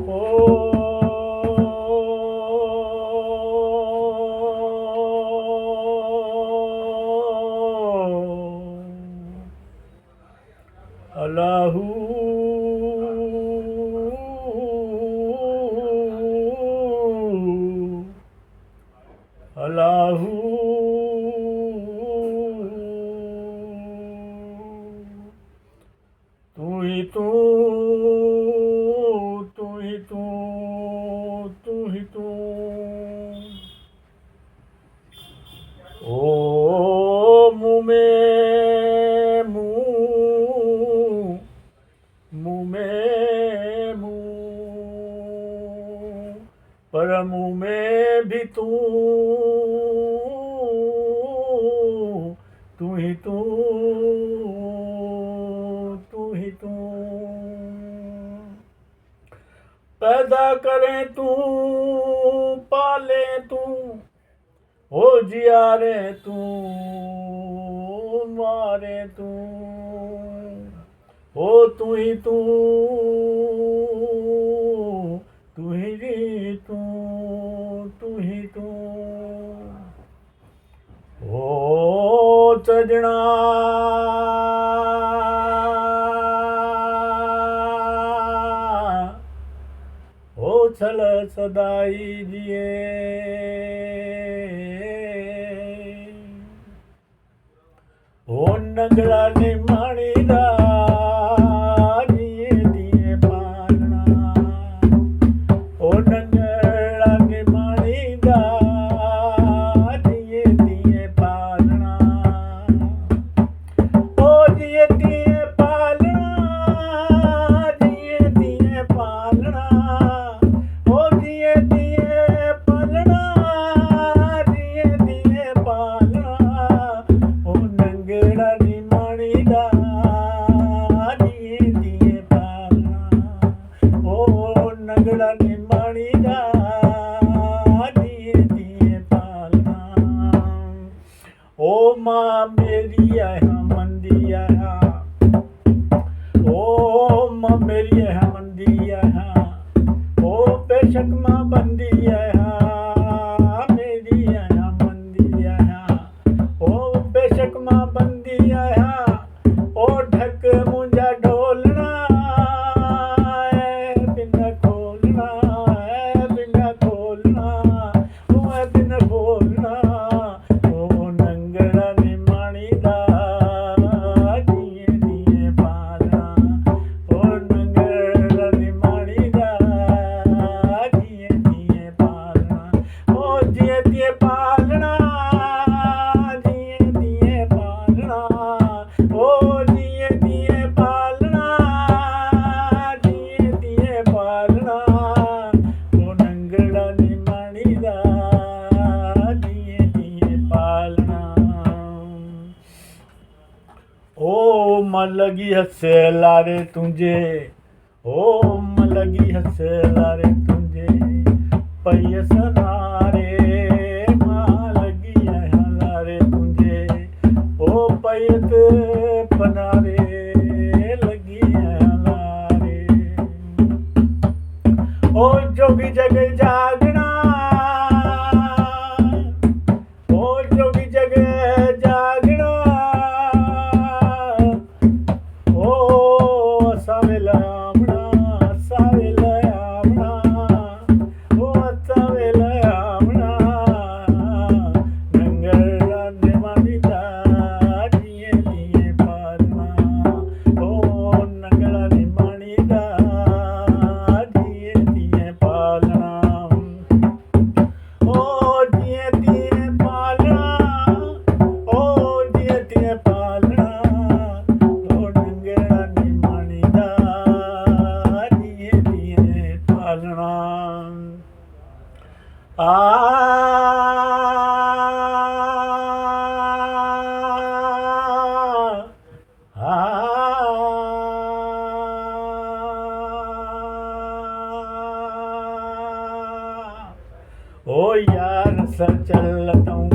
ओ अल्लाहू अल्लाहू तू ही तू, तू ही तू, तू ही तू। ओ मुँह में मुँह, मुँह में मुँह, पर मुँह में भी तू, तू ही तू, तू ही तू। पैदा करें तू, पाले तू, हो जियारे तू, मारे तू, हो तू ही तू, तू ही तू, तू ही तू। ओ सजना ओ छल सदाई जिए, ओ नगड़ा ने माणी दा जिए दिए पालना, ओ नगड़ा ने माणी दा जिए दिए पालना, ओ जिए दिए पालना, जिए दिए पालना, ओ जिए दिए पालना, जिए दिए पालना, ओ नंगड़ा नी माणी दा जिए दिए पालना, ओ नंगड़ा नी माणी दा जिए दिए पालना। ओ मां मेरी है मंदी है, ओ मां मेरी है मंदी है, ओ बेशक मां बंदी है मेरी है मंदी है, ओ बेशक मां बंदी है, ओ ढक मुंजा ढोलना है बिना खोलना, है बिना खोलना, ओ है बिना खोलना, ओ नंगड़ा ने माणी दा जिए दिए पालना, ओ नंगड़ा ने माणी दा जिए दिए पालना, ओ जिए दिए पालना, जिए दिए पालना, ओ जिए दिए पालना, जिए दिए पालना, ओ नंगड़ा ने माणी दा जिए दिए पालना। ओ मन लगी हसे लारे तुझे, ओ मन लगी हसे लारे तुझे, पई सनारे मां लगी है लारे तुझे, ओ पैत पनारे लगी है लारे, ओ जोगी जग जागना, ओ जोगी जग जागना, ओ सावेला आमना, सावेला आमना, ओ सावेला आमना, नंगड़ा ने माणी दा जिए दिए पालना, ओ नंगड़ा ने माणी दा जिए दिए पालना, ओ जिए दिए पालना, ओ जिए दिए पालना, ओ नंगड़ा ने माणी दा जिए दिए पालना। आ ओ यार सर चलता हूँ